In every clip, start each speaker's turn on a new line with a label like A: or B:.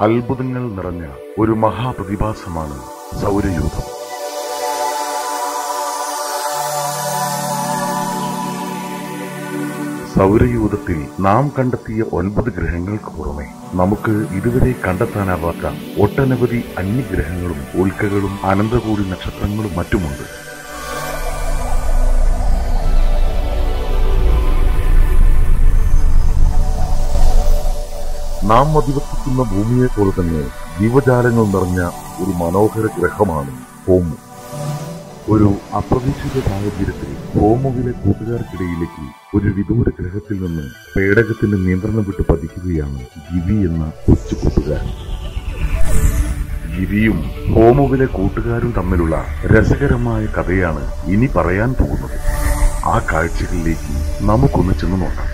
A: അത്ഭുതങ്ങൾ നിറഞ്ഞ ഒരു മഹാപ്രതിഭാസമാണ് സൗരയൂഥം. സൗരയൂഥത്തിൽ നാം കണ്ടെത്തിയ 9 ഗ്രഹങ്ങൾക്ക് പുറമെ നമുക്ക് ഇതുവരെ കണ്ടെത്താനാവാത്ത ഒട്ടനവധി അന്യഗ്രഹങ്ങളും ഉൽക്കകളും അനന്തകോടി നക്ഷത്രങ്ങളും മറ്റുമുണ്ട്. നാം അധിവസിക്കുന്ന ഭൂമിയെ പോലെ തന്നെ ജീവജാലങ്ങൾ നിറഞ്ഞ ഒരു മനോഹര ഗ്രഹമാണ് ഹോമു. ഒരു അപ്രതീക്ഷിത സാഹചര്യത്തിൽ ഹോമുവിലെ കൂട്ടുകാർക്കിടയിലേക്ക് ഒരു വിദൂര ഗ്രഹത്തിൽ നിന്ന് പേടകത്തിന്റെ നിയന്ത്രണം വിട്ട് പതിക്കുകയാണ് ഗിവി എന്ന കൊച്ചു കൂട്ടുകാരൻ. ഗിവിയും ഹോമുവിലെ കൂട്ടുകാരും തമ്മിലുള്ള രസകരമായ കഥയാണ് ഇനി പറയാൻ പോകുന്നത്. ആ കാഴ്ചകളിലേക്ക് നമുക്കൊന്ന് ചെന്ന് നോക്കാം.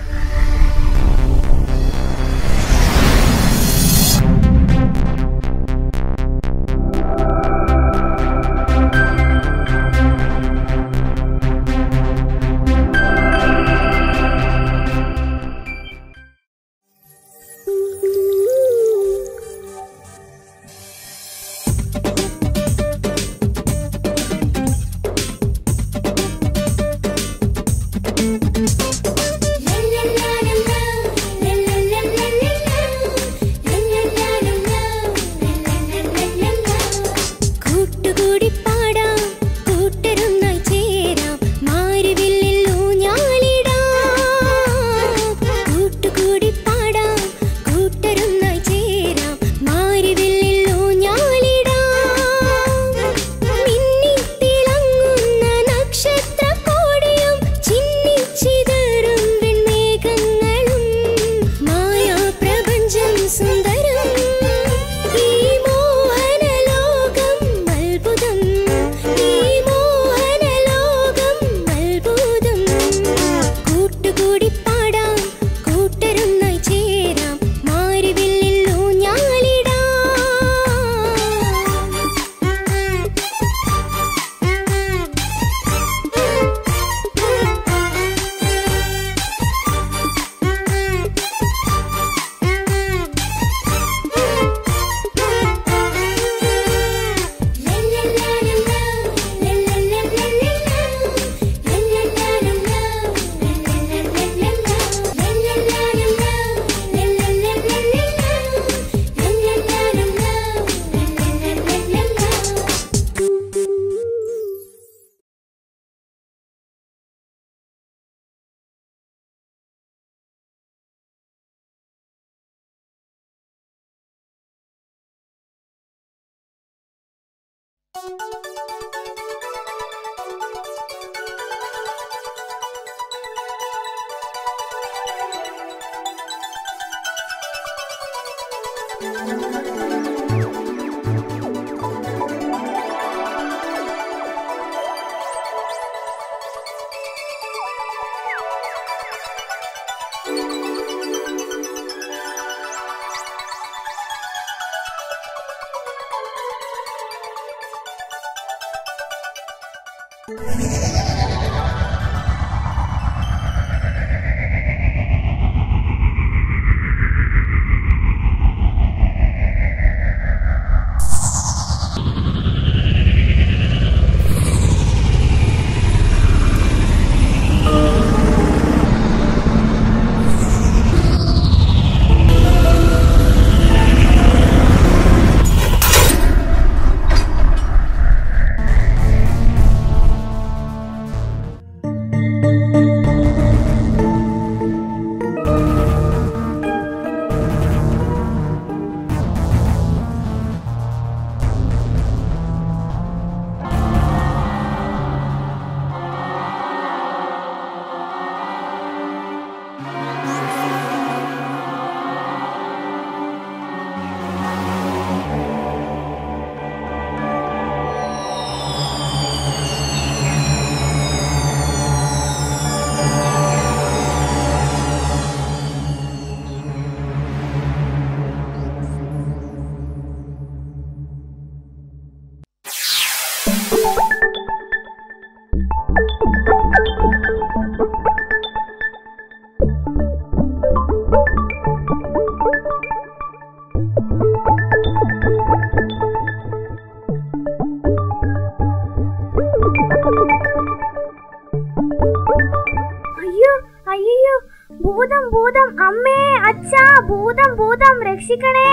B: ഭൂതം ഭൂതം രക്ഷിക്കണേ,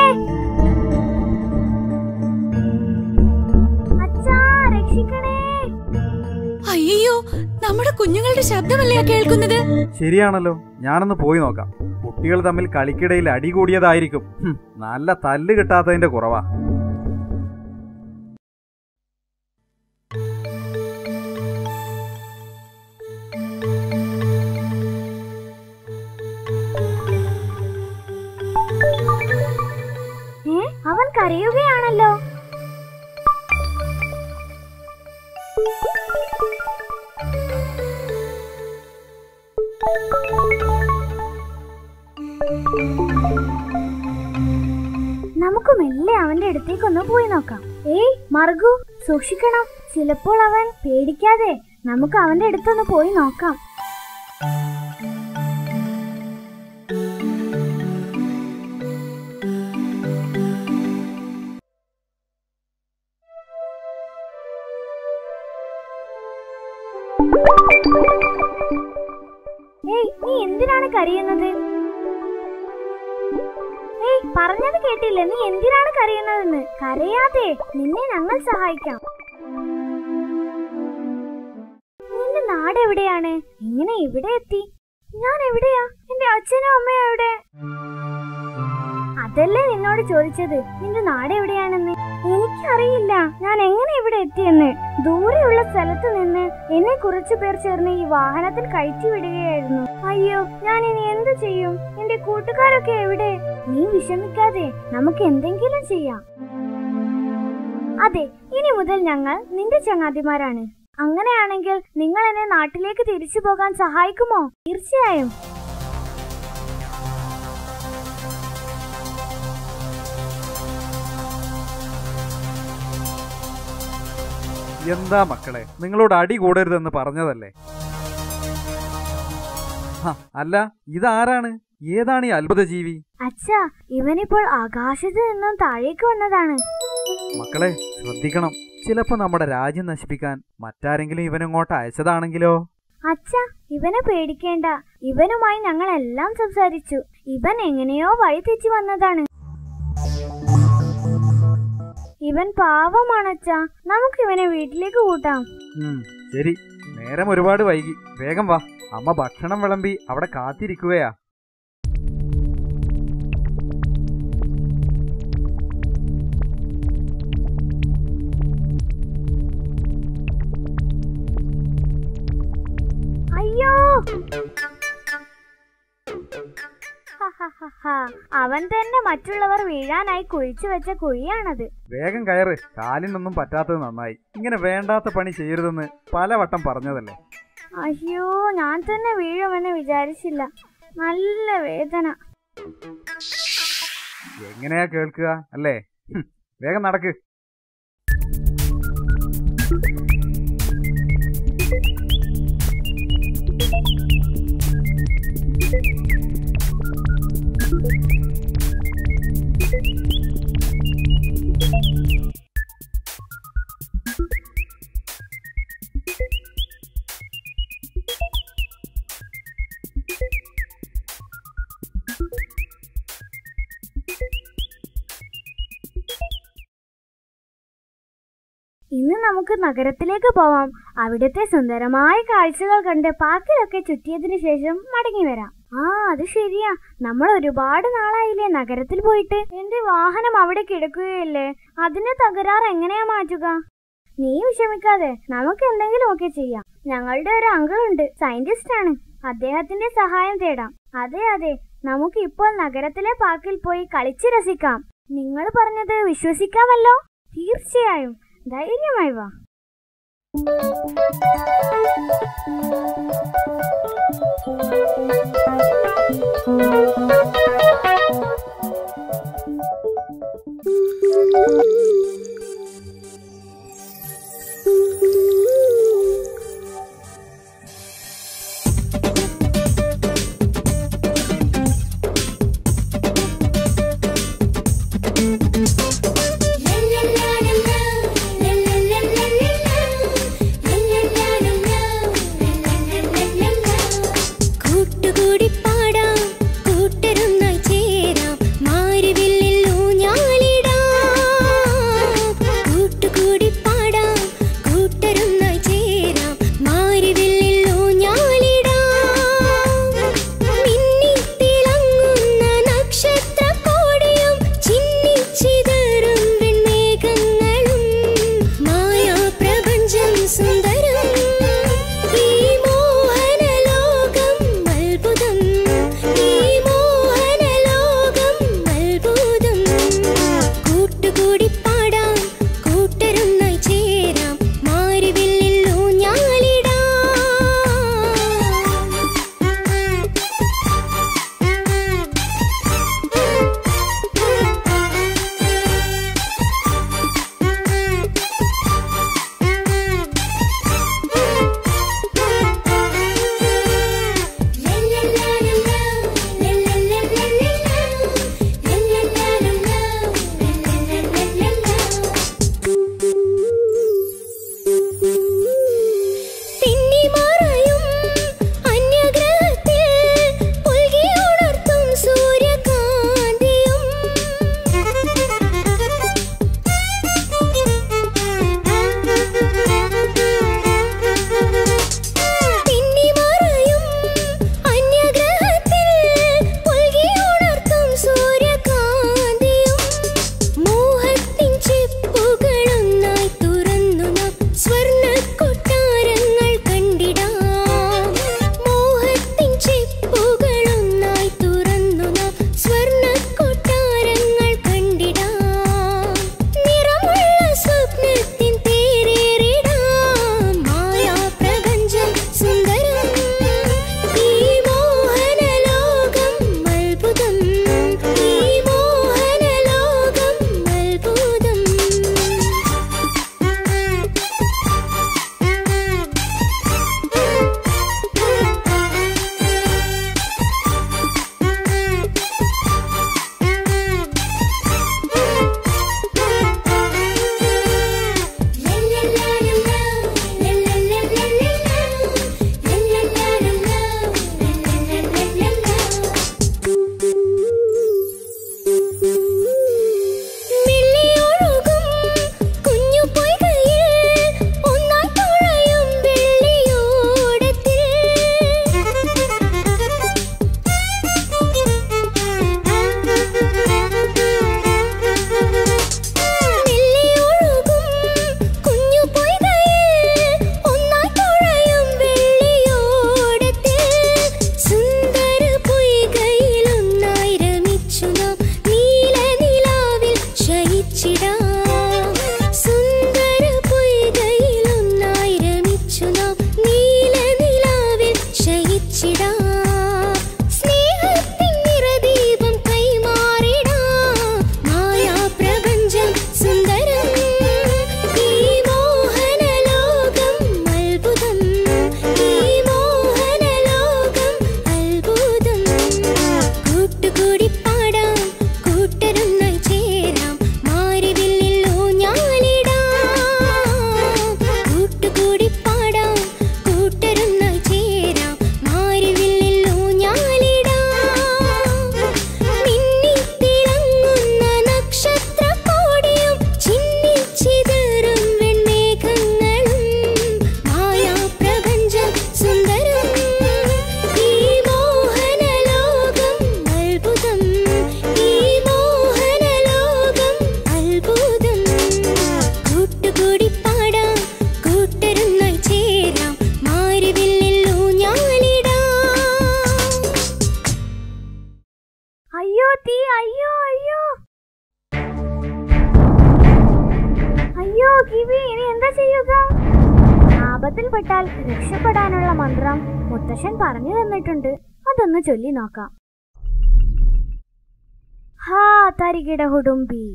B: അച്ഛാ രക്ഷിക്കണേ.
C: അയ്യോ, നമ്മുടെ കുഞ്ഞുങ്ങളുടെ ശബ്ദമല്ലേ കേൾക്കുന്നത്?
D: ശരിയാണല്ലോ, ഞാനൊന്ന് പോയി നോക്കാം. കുട്ടികൾ തമ്മിൽ കളിക്കിടയിൽ അടി കൂടിയതായിരിക്കും. നല്ല തല്ല് കിട്ടാത്തതിന്റെ കുറവാ.
B: അവൻ കരയുകയാണല്ലോ. നമുക്ക് മെല്ലെ അവന്റെ അടുത്തേക്കൊന്ന് പോയി നോക്കാം. ഏയ് മർഗു, സൂക്ഷിക്കണം. ചിലപ്പോൾ അവൻ പേടിക്കാതെ നമുക്ക് അവന്റെ അടുത്തൊന്ന് പോയി നോക്കാം. ഏയ്, നീ എന്തിനാണ് കരയുന്നത്? ഏയ്, പറഞ്ഞത് കേട്ടില്ലേ? നീ എന്തിനാണ് കരയുന്നതെന്ന്. കരയാതെ, നിന്നെ ഞങ്ങൾ സഹായിക്കാം. നിന്റെ നാട് എവിടെയാണ്? എങ്ങനെ ഇവിടെ എത്തി? ഞാൻ എവിടെയാ? എന്റെ അച്ഛനും അമ്മയും എവിടെ? അതല്ലേ നിന്നോട് ചോദിച്ചത്, നിന്റെ നാട് എവിടെയാണെന്ന്. എനിക്കറിയില്ല ഞാൻ എങ്ങനെ ഇവിടെ എത്തിയെന്ന്. ദൂരെയുള്ള സ്ഥലത്ത് നിന്ന് എന്നെ കുറച്ചു പേർ ചേർന്ന് ഈ വാഹനത്തിൽ കയറ്റി വിടുകയായിരുന്നു. അയ്യോ, ഞാൻ ഇനി എന്ത് ചെയ്യും? എന്റെ കൂട്ടുകാരൊക്കെ എവിടെ? നീ വിഷമിക്കാതെ, നമുക്ക് എന്തെങ്കിലും ചെയ്യാം. അതെ, ഇനി മുതൽ ഞങ്ങൾ നിന്റെ ചങ്ങാതിമാരാണ്. അങ്ങനെയാണെങ്കിൽ നിങ്ങൾ എന്നെ നാട്ടിലേക്ക് തിരിച്ചു പോകാൻ സഹായിക്കുമോ? തീർച്ചയായും.
D: എന്താ മക്കളെ, നിങ്ങളോട് അടി കൂടരുതെന്ന് പറഞ്ഞതല്ലേ? അല്ല, ഇതാരാണ്? ഏതാണ് ഈ അത്ഭുത ജീവി?
B: അച്ഛാ, ഇവനിപ്പോൾ ആകാശത്ത് നിന്നും താഴേക്ക് വന്നതാണ്.
D: മക്കളെ ശ്രദ്ധിക്കണം, ചിലപ്പോ നമ്മുടെ രാജ്യം നശിപ്പിക്കാൻ മറ്റാരെങ്കിലും ഇവനിങ്ങോട്ട് അയച്ചതാണെങ്കിലോ?
B: അച്ഛാ, ഇവനെ പേടിക്കേണ്ട. ഇവനുമായി ഞങ്ങൾ എല്ലാം സംസാരിച്ചു. ഇവൻ എങ്ങനെയോ വഴി തെറ്റി വന്നതാണ്. ഇവൻ പാവമാണച്ചാ. നമുക്ക് ഇവനെ വീട്ടിലേക്ക് കൂട്ടാം.
D: ശരി, നേരം ഒരുപാട് വൈകി. വേഗം വാ, അമ്മ ഭക്ഷണം വിളമ്പി അവിടെ കാത്തിരിക്കുകയാ.
B: അയ്യോ, അവൻ തന്നെ മറ്റുള്ളവർ വീഴാനായി കുഴിച്ചു വെച്ച കുഴിയാണത്.
D: വേഗം കയറ്, കാലിനൊന്നും പറ്റാത്തത് നന്നായി. ഇങ്ങനെ വേണ്ടാത്ത പണി ചെയ്യരുതെന്ന് പലവട്ടം പറഞ്ഞതല്ലേ.
B: അയ്യോ, ഞാൻ തന്നെ വീഴുമെന്ന് വിചാരിച്ചില്ല. നല്ല വേദന.
D: എങ്ങനെയാ കേൾക്കുക അല്ലേ? വേഗം നടക്ക്.
B: ഇന്ന് നമുക്ക് നഗരത്തിലേക്ക് പോവാം. അവിടുത്തെ സുന്ദരമായ കാഴ്ചകൾ കണ്ട് പാർക്കിലൊക്കെ ചുറ്റിയതിനു ശേഷം മടങ്ങി വരാം. അത് ശരിയാ, നമ്മൾ ഒരുപാട് നാളായില്ലേ നഗരത്തിൽ പോയിട്ട്. എന്റെ വാഹനം അവിടെ കിടക്കുകയല്ലേ, അതിന്റെ തകരാറ് എങ്ങനെയാ മാറ്റുക? നീ വിഷമിക്കാതെ, നമുക്ക് എന്തെങ്കിലും ഒക്കെ ചെയ്യാം. ഞങ്ങളുടെ ഒരു അങ്കിൾ ഉണ്ട്, സയന്റിസ്റ്റ് ആണ്. അദ്ദേഹത്തിന്റെ സഹായം തേടാം. അതെ, നമുക്ക് ഇപ്പോൾ നഗരത്തിലെ പാർക്കിൽ പോയി കളിച്ച് രസിക്കാം. നിങ്ങൾ പറഞ്ഞത് വിശ്വസിക്കാമല്ലോ? തീർച്ചയായും, ധൈര്യമായി വാ. നഷ്ടപ്പെട്ടാൽ രക്ഷപ്പെടാനുള്ള മന്ത്രം മുത്തശ്ശൻ പറഞ്ഞു തന്നിട്ടുണ്ട്. അതൊന്ന് ചൊല്ലി നോക്കാം. ഹാ തരികിട ഹുടുംബി.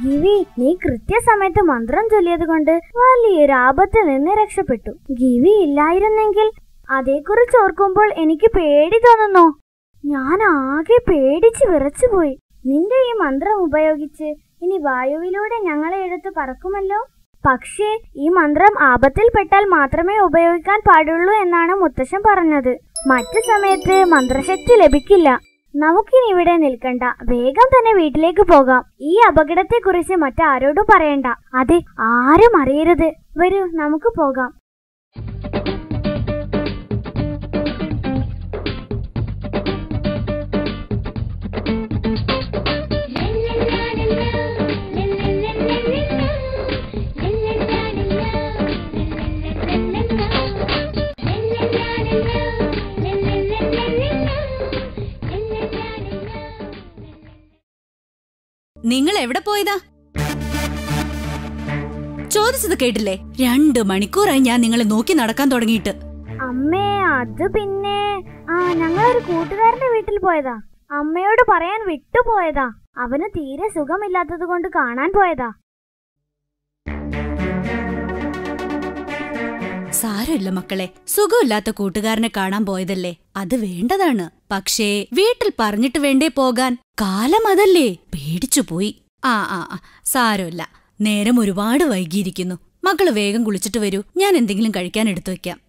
B: ഗിവി, നീ കൃത്യസമയത്ത് മന്ത്രം ചൊല്ലിയത് കൊണ്ട് വലിയൊരു ആപത്തിൽ നിന്ന് രക്ഷപ്പെട്ടു. ഗിവി ഇല്ലായിരുന്നെങ്കിൽ അതേക്കുറിച്ച് ഓർക്കുമ്പോൾ എനിക്ക് പേടി തോന്നുന്നു. ഞാൻ ആകെ പേടിച്ച് വിറച്ചുപോയി. നിന്റെ ഈ മന്ത്രം ഉപയോഗിച്ച് ഇനി വായുവിലൂടെ ഞങ്ങളെ എടുത്ത് പറക്കുമല്ലോ. പക്ഷേ ഈ മന്ത്രം ആപത്തിൽപ്പെട്ടാൽ മാത്രമേ ഉപയോഗിക്കാൻ പാടുള്ളൂ എന്നാണ് മുത്തശ്ശൻ പറഞ്ഞത്. മറ്റു സമയത്ത് മന്ത്രശക്തി ലഭിക്കില്ല. നമുക്കിനി ഇവിടെ നിൽക്കണ്ട, വേഗം തന്നെ വീട്ടിലേക്ക് പോകാം. ഈ അപകടത്തെ കുറിച്ച് മറ്റാരോടും പറയണ്ട. അതെ, ആരും അറിയരുത്. വരൂ, നമുക്ക് പോകാം.
C: നിങ്ങൾ എവിടെ പോയതാ? ചോദിച്ചത് കേട്ടില്ലേ? 2 മണിക്കൂറായി ഞാൻ നിങ്ങളെ നോക്കി നടക്കാൻ തുടങ്ങിയിട്ട്.
B: അമ്മേ, അത് പിന്നെ ഞങ്ങളൊരു കൂട്ടുകാരന്റെ വീട്ടിൽ പോയതാ. അമ്മയോട് പറയാൻ വിട്ടുപോയതാ. അവന് തീരെ സുഖമില്ലാത്തത് കൊണ്ട് കാണാൻ പോയതാ.
C: സാരമില്ല മക്കളെ, സുഖമില്ലാത്ത കൂട്ടുകാരനെ കാണാൻ പോയതല്ലേ, അത് വേണ്ടതാണ്. പക്ഷേ വീട്ടിൽ പറഞ്ഞിട്ട് വേണ്ടേ പോകാൻ? കാലം അതല്ലേ, പേടിച്ചു പോയി. സാരമില്ല, നേരം ഒരുപാട് വൈകിയിരിക്കുന്നു. മക്കള് വേഗം കുളിച്ചിട്ട് വരൂ, ഞാൻ എന്തെങ്കിലും കഴിക്കാൻ എടുത്തു വെക്കാം.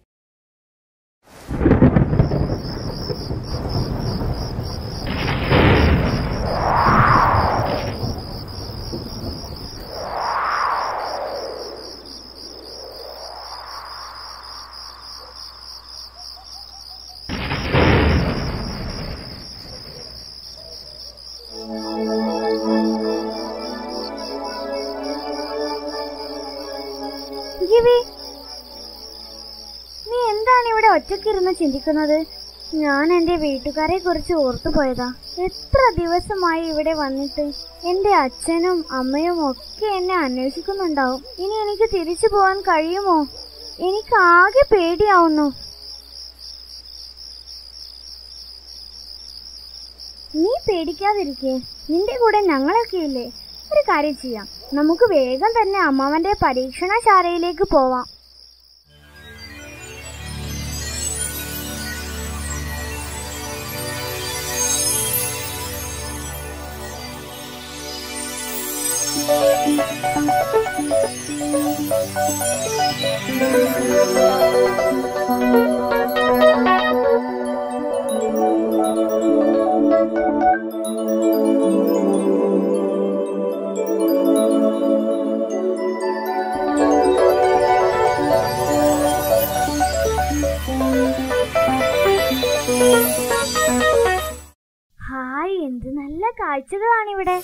B: നീ എന്താണ് ഇവിടെ ഒറ്റക്കിരുന്ന് ചിന്തിക്കുന്നത്? ഞാൻ എന്റെ വീട്ടുകാരെ കുറിച്ച് ഓർത്തുപോയതാ. എത്ര ദിവസമായി ഇവിടെ വന്നിട്ട്. എന്റെ അച്ഛനും അമ്മയും ഒക്കെ എന്നെ അന്വേഷിക്കുന്നുണ്ടാവും. ഇനി എനിക്ക് തിരിച്ചു പോവാൻ കഴിയുമോ? എനിക്ക് ആകെ പേടിയാവുന്നു. നീ പേടിക്കാതിരിക്കേ, നിന്റെ കൂടെ ഞങ്ങളൊക്കെ ഇല്ലേ. ഒരു കാര്യം ചെയ്യാം, നമുക്ക് വേഗം തന്നെ അമ്മാവന്റെ പരീക്ഷണശാലയിലേക്ക് പോവാം. ഹായ്, എന്ത് നല്ല കാഴ്ചകളാണിവിടെ.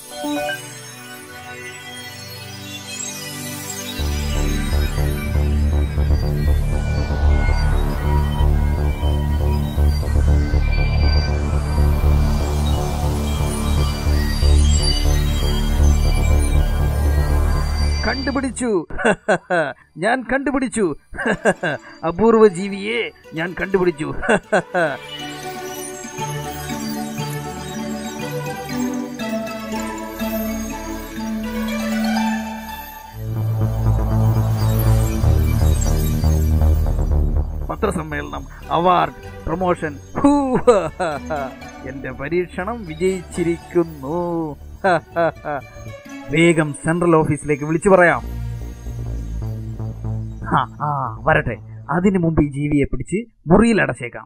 D: കണ്ടുപിടിച്ചു. ഞാൻ കണ്ടുപിടിച്ചു. അപൂർവ ജീവിയെ ഞാൻ കണ്ടുപിടിച്ചു. പത്രസമ്മേളനം, അവാർഡ്, പ്രൊമോഷൻ. എന്റെ പരീക്ഷണം വിജയിച്ചിരിക്കുന്നു. വേഗം സെൻട്രൽ ഓഫീസിലേക്ക് വിളിച്ചു പറയാം. വരട്ടെ. അതിനു മുമ്പ് ഈ ജീവിയെ പിടിച്ച് മുറിയിൽ അടച്ചേക്കാം.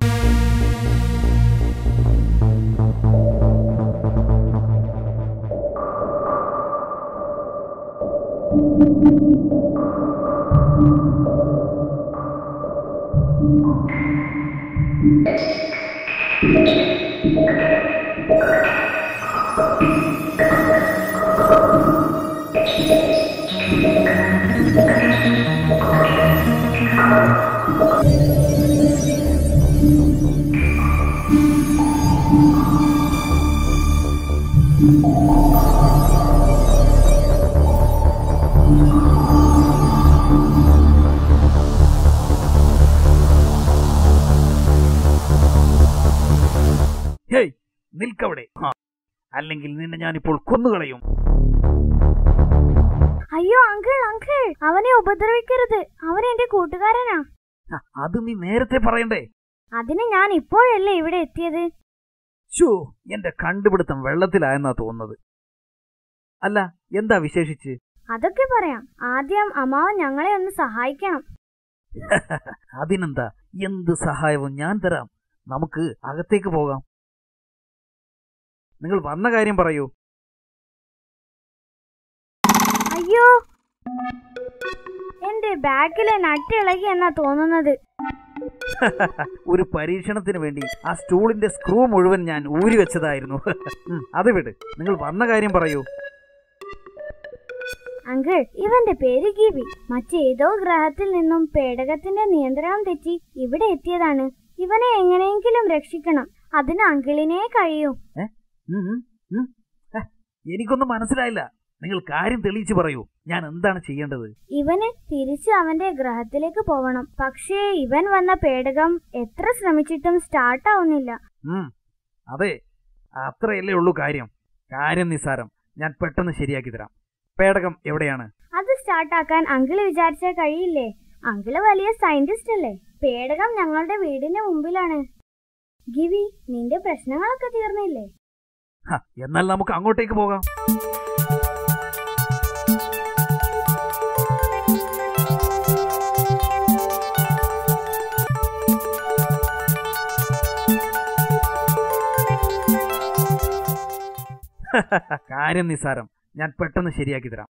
D: ഹേയ്, നിൽക്കവിടെ, അല്ലെങ്കിൽ നിന്നെ ഞാനിപ്പോൾ കൊന്നുകളയും.
B: അയ്യോ അങ്കിൾ അങ്കിൾ, അവനെ ഉപദ്രവിക്കരുത്, അവൻ എന്റെ കൂട്ടുകാരനാ.
D: അത് നീ നേരത്തെ പറയണ്ടേ?
B: അതിന് ഞാൻ ഇപ്പോഴല്ലേ ഇവിടെ എത്തിയത്.
D: ഷോ, എന്റെ കണ്ടുപിടുത്തം വെള്ളത്തിലായെന്നാ തോന്നുന്നത്. അല്ല, എന്താ വിശേഷിച്ച്?
B: അതൊക്കെ പറയാം. ആദ്യം അമ്മാവൻ ഞങ്ങളെ ഒന്ന് സഹായിക്കണം.
D: അതിനെന്താ, എന്ത് സഹായവും ഞാൻ തരാം. നമുക്ക് അകത്തേക്ക് പോകാം. നിങ്ങൾ വന്ന കാര്യം പറയൂ.
B: അയ്യോ, എന്റെ ബാഗിലെ നട്ട് ഇളകി എന്നാ തോന്നുന്നത്.
D: ഒരു പരീക്ഷണത്തിന് വേണ്ടി ആ സ്റ്റൂളിന്റെ സ്ക്രൂ മുഴുവൻ ഞാൻ ഊരി വെച്ചതായിരുന്നു. അത് വിട്, നിങ്ങൾ വന്ന കാര്യം പറയൂ.
B: അങ്കിൾ, ഇവന്റെ പേര് ഗിവി. മറ്റേതോ ഗ്രഹത്തിൽ നിന്നും പേടകത്തിന്റെ നിയന്ത്രണം തെറ്റി ഇവിടെ എത്തിയതാണ്. ഇവനെ എങ്ങനെയെങ്കിലും രക്ഷിക്കണം. അതിന് അങ്കിളിനെ കഴിയൂ.
D: എനിക്കൊന്നും മനസ്സിലായില്ല. നിങ്ങൾ കാര്യം തെളിയിച്ചു പറയൂ. ഞാൻ എന്താണ് ചെയ്യേണ്ടത്?
B: ഇവന് തിരിച്ച് അവന്റെ ഗ്രഹത്തിലേക്ക് പോവണം. പക്ഷേ ഇവൻ വന്ന പേടകം എത്ര ശ്രമിച്ചിട്ടും സ്റ്റാർട്ട് ആവുന്നില്ല.
D: അതെ, അത്രയല്ലേ ഉള്ളൂ കാര്യം. കാര്യം നിസ്സാരം. ഞാൻ പെട്ടെന്ന് ശരിയാക്കി തരാം. പേടകം എവിടെയാണ്?
B: അത് സ്റ്റാർട്ടാക്കാൻ അങ്കിള് വിചാരിച്ചാൽ കഴിയില്ലേ? അങ്കിള് വലിയ സയന്റിസ്റ്റ് അല്ലേ? പേടകം ഞങ്ങളുടെ വീടിന്റെ മുമ്പിലാണ്. ഗിവി, നിന്റെ പ്രശ്നങ്ങളൊക്കെ തീർന്നില്ലേ?
D: എന്നാൽ നമുക്ക് അങ്ങോട്ടേക്ക് പോകാം. കാര്യം നിസ്സാരം. ഞാൻ പെട്ടെന്ന് ശരിയാക്കി തരാം.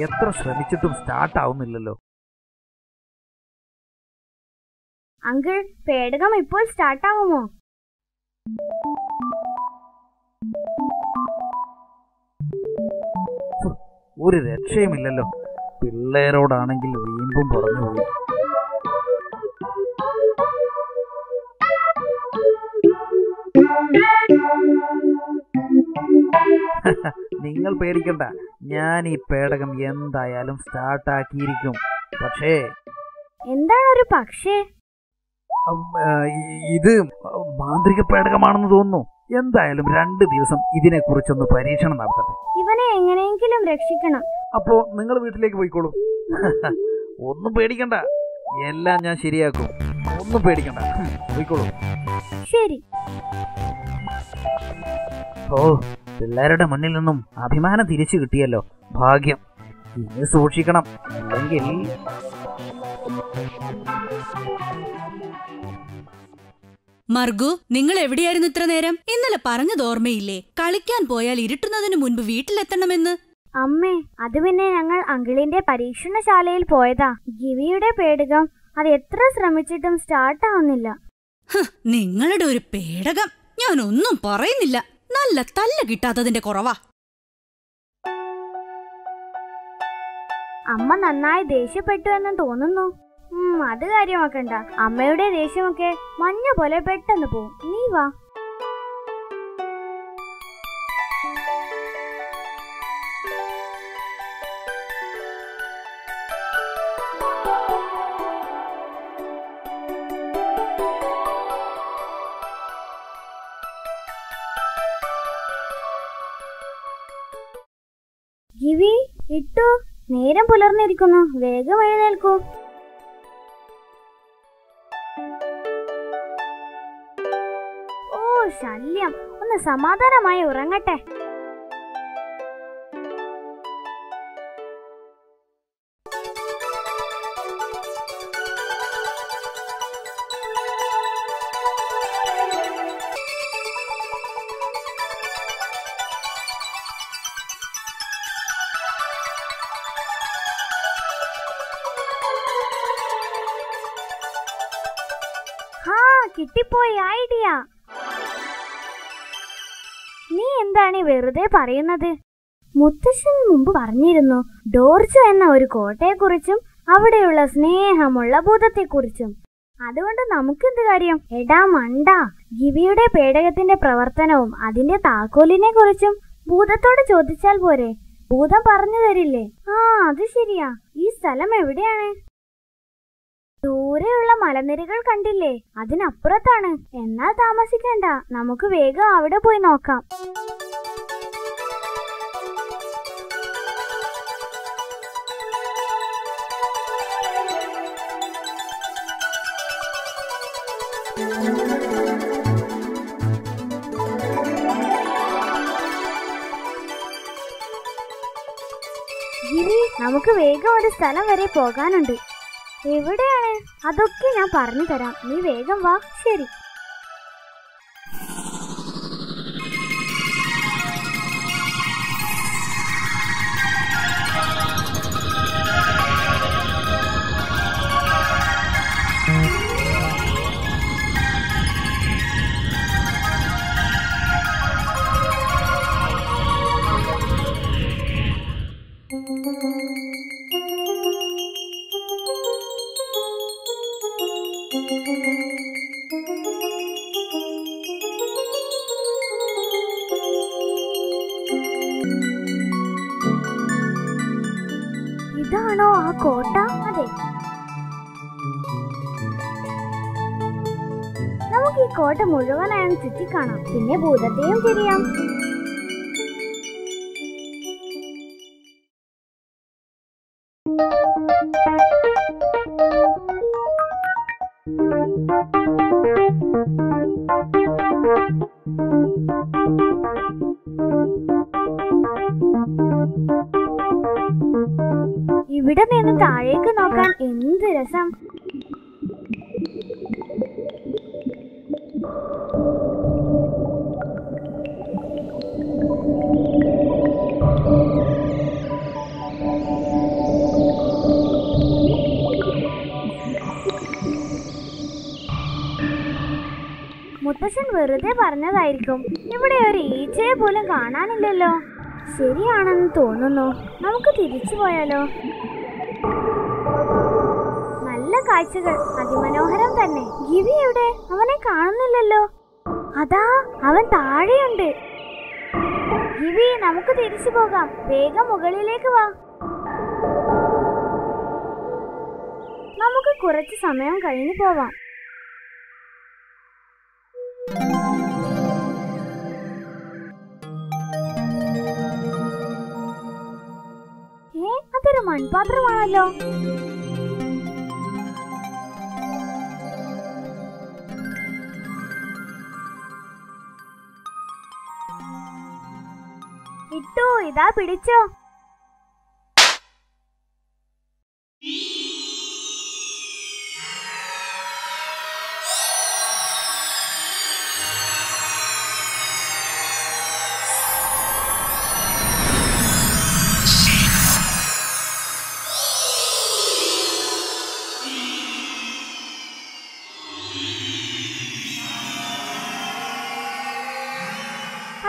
D: എത്ര ശ്രമിച്ചിട്ടും സ്റ്റാർട്ട് ആവുന്നില്ലല്ലോ.
B: അങ്കിൾ, പേടകം ഇപ്പോൾ സ്റ്റാർട്ടാവുമോ?
D: ഒരു രക്ഷയുമില്ലല്ലോ. പിള്ളേരോടാണെങ്കിൽ വീമ്പും പറഞ്ഞുപോയി. നിങ്ങൾ പേടിക്കണ്ട, ഞാൻ ഈ പേടകം എന്തായാലും സ്റ്റാർട്ടാക്കിയിരിക്കും. പക്ഷേ
B: എന്താണ് ഒരു പക്ഷേ?
D: ഇത് മാന്ത്രിക പേടകമാണെന്ന് തോന്നുന്നു. എന്തായാലും 2 ദിവസം ഇതിനെക്കുറിച്ചൊന്ന് പരീക്ഷണം നടത്തട്ടെ.
B: ഇവനെ എങ്ങനെയെങ്കിലും രക്ഷിക്കണം.
D: അപ്പോ നിങ്ങൾ വീട്ടിലേക്ക് പോയിക്കോളൂ. ഒന്നും പേടിക്കണ്ട, എല്ലാം ഞാൻ ശരിയാക്കും. ഒന്നും പേടിക്കണ്ട, പോയിക്കോളൂ.
B: ശരി.
D: ഓ, പിള്ളേരുടെ മുന്നിൽ നിന്നും അഭിമാനം തിരിച്ചു കിട്ടിയല്ലോ. ഭാഗ്യം. ഇനി സൂക്ഷിക്കണം, അല്ലെങ്കിൽ
C: മർഗു, നിങ്ങൾ എവിടെയായിരുന്നു ഇത്ര നേരം? ഇന്നലെ പറഞ്ഞത് ഓർമ്മയില്ലേ, കളിക്കാൻ പോയാൽ ഇരുട്ടുന്നതിന് മുൻപ് വീട്ടിലെത്തണമെന്ന്?
B: അമ്മേ, അത് പിന്നെ ഞങ്ങൾ അങ്കിളിന്റെ പരീക്ഷണശാലയിൽ പോയതാ. ഗിവിയുടെ പേടകം അത് എത്ര ശ്രമിച്ചിട്ടും സ്റ്റാർട്ട് ആവുന്നില്ല.
C: നിങ്ങളുടെ ഒരു പേടകം! ഞാനൊന്നും പറയുന്നില്ല. നല്ല തല്ല് കിട്ടാത്തതിന്റെ കുറവാ.
B: അമ്മ നന്നായി ദേഷ്യപ്പെട്ടു എന്ന് തോന്നുന്നു. അത് കാര്യമാക്കണ്ട. അമ്മയുടെ ദേഷ്യമൊക്കെ മഞ്ഞ പോലെ പെട്ടെന്ന് പോവും. നീ വാ. ഗിവി, ഇട്ടു. നേരം പുലർന്നിരിക്കുന്നു. വേഗം എഴുന്നേൽക്കൂ. ശല്യം. ഒന്ന് സമാധാനമായി ഉറങ്ങട്ടെ. ഹാ, കിട്ടിപ്പോയി ഐഡിയ. നീ എന്താണ് വെറുതെ പറയുന്നത്? മുത്തശ്ശൻ മുമ്പ് പറഞ്ഞിരുന്നു ഡോർജോ എന്ന ഒരു കോട്ടയെക്കുറിച്ചും അവിടെയുള്ള സ്നേഹമുള്ള ഭൂതത്തെക്കുറിച്ചും. അതുകൊണ്ട് നമുക്കെന്ത് കാര്യം? എടാ മണ്ട, ഗിവിയുടെ പേടകത്തിന്റെ പ്രവർത്തനവും അതിന്റെ താക്കോലിനെ കുറിച്ചും ഭൂതത്തോട് ചോദിച്ചാൽ പോരെ? ഭൂതം പറഞ്ഞു തരില്ലേ? ആ, അത് ശരിയാ. ഈ സ്ഥലം എവിടെയാണ്? ദൂരെയുള്ള മലനിരകൾ കണ്ടില്ലേ? അതിനപ്പുറത്താണ്. എന്നാൽ താമസിക്കണ്ട, നമുക്ക് വേഗം അവിടെ പോയി നോക്കാം. ഗിരി, നമുക്ക് വേഗം ഒരു സ്ഥലം വരെ പോകാനുണ്ട്. എവിടെയാണ്? അതൊക്കെ ഞാൻ പറഞ്ഞു തരാം, നീ വേഗം വാ. ശരി. ഇതാണോ ആ കോട്ട? അതെ. നമുക്ക് ഈ കോട്ട മുഴുവനായും ചുറ്റിക്കാണാം, പിന്നെ ഭൂതത്തെയും തിരിയാം. ഇവിടെ നിന്ന് താഴേക്ക് നോക്കാൻ എന്ത് രസം! മുത്തശ്ശൻ വെറുതെ പറഞ്ഞതായിരിക്കും. ഇവിടെ ഒരു ഈച്ചയെ പോലും കാണാനില്ലല്ലോ. ശരിയാണെന്ന് തോന്നുന്നു. നമുക്ക് തിരിച്ചു പോയാലോ? നല്ല കാഴ്ചകൾ, അതിമനോഹരം തന്നെ. ഗിവി എവിടെ? അവനെ കാണുന്നില്ലല്ലോ. അതാ, അവൻ താഴെയുണ്ട്. ഗിവി, നമുക്ക് തിരിച്ചു പോകാം. വേഗം മുകളിലേക്ക് വാ. നമുക്ക് കുറച്ച് സമയം കഴിഞ്ഞു പോവാം. അതൊരു മൺപാത്രമാണല്ലോ. ഇട്ടു, ഇതാ പിടിച്ചോ.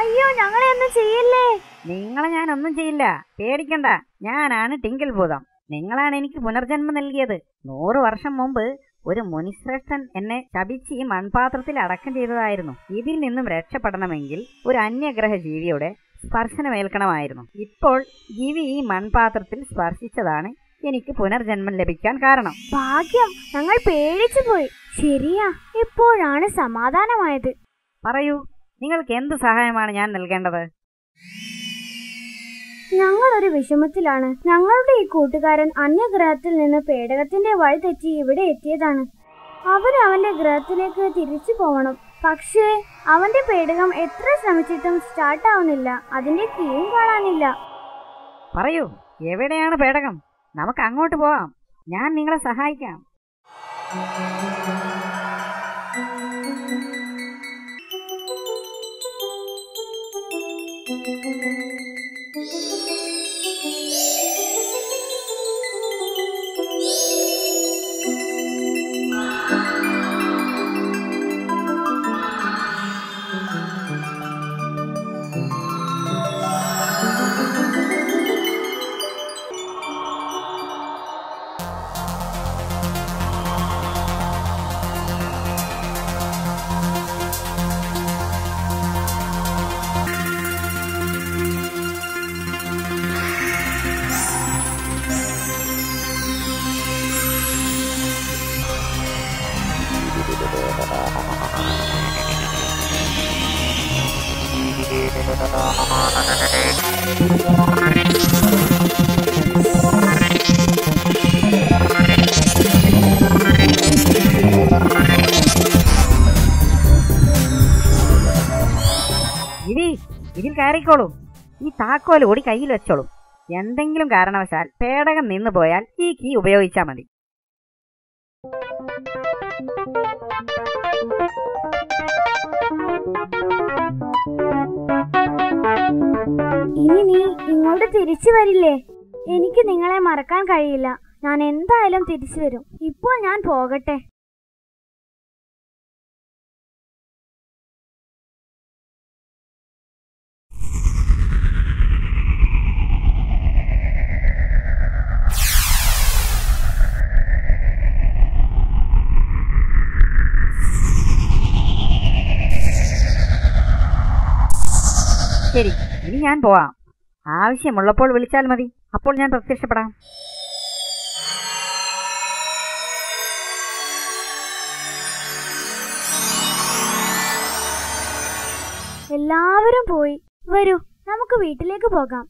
B: അയ്യോ, ഞങ്ങളെ ഒന്നും ചെയ്യില്ലേ?
E: നിങ്ങളെ ഞാൻ ഒന്നും ചെയ്യില്ല, പേടിക്കണ്ട. ഞാനാണ് ടിങ്കിൾ ഭൂതം. നിങ്ങളാണ് എനിക്ക് പുനർജന്മം നൽകിയത്. 100 വർഷം മുമ്പ് ഒരു മുനിശ്രേഷ്ഠൻ എന്നെ ശപിച്ച് ഈ മൺപാത്രത്തിൽ അടക്കം ചെയ്തതായിരുന്നു. ഇതിൽ നിന്നും രക്ഷപ്പെടണമെങ്കിൽ ഒരു അന്യഗ്രഹ ജീവിയുടെ സ്പർശനമേൽക്കണമായിരുന്നു. ഇപ്പോൾ ജീവി ഈ മൺപാത്രത്തിൽ സ്പർശിച്ചതാണ് എനിക്ക് പുനർജന്മം ലഭിക്കാൻ കാരണം.
B: ഭാഗ്യം, ഞങ്ങൾ പേടിച്ചു പോയി. ശരിയാ, ഇപ്പോഴാണ് സമാധാനമായത്.
E: പറയൂ, നിങ്ങൾക്ക് എന്ത് സഹായമാണ് ഞാൻ നൽകേണ്ടത്?
B: ഞങ്ങളൊരു വിഷമത്തിലാണ്. ഞങ്ങളുടെ ഈ കൂട്ടുകാരൻ അന്യഗ്രഹത്തിൽ നിന്ന് പേടകത്തിന്റെ വഴി തെറ്റി ഇവിടെ എത്തിയതാണ്. അവന് അവന്റെ ഗ്രഹത്തിലേക്ക് തിരിച്ചു പോകണം. പക്ഷേ അവന്റെ പേടകം എത്ര ശ്രമിച്ചിട്ടും സ്റ്റാർട്ട് ആവുന്നില്ല. അതിന്റെ കീയും കാണാനില്ല.
E: പറയൂ, എവിടെയാണ് പേടകം? നമുക്ക് അങ്ങോട്ട് പോവാം. ഞാൻ നിങ്ങളെ സഹായിക്കാം. ഇതിൽ കയറിക്കോളൂ. ഈ താക്കോൽ കൂടി കയ്യിൽ വെച്ചോളൂ. എന്തെങ്കിലും കാരണവശാൽ പേടകം നിന്നു പോയാൽ ഈ കീ ഉപയോഗിച്ചാൽ മതി.
B: ഇനി നീ ഇങ്ങോട്ട് തിരിച്ചു വരില്ലേ? എനിക്ക് നിങ്ങളെ മറക്കാൻ കഴിയില്ല. ഞാൻ എന്തായാലും തിരിച്ചു വരും. ഇപ്പോൾ ഞാൻ പോകട്ടെ.
E: ശരി, ഇനി ഞാൻ പോവാം. ആവശ്യമുള്ളപ്പോൾ വിളിച്ചാൽ മതി. അപ്പോൾ ഞാൻ പ്രത്യക്ഷപ്പെടാം.
B: എല്ലാവരും പോയി. വരൂ, നമുക്ക് വീട്ടിലേക്ക് പോകാം.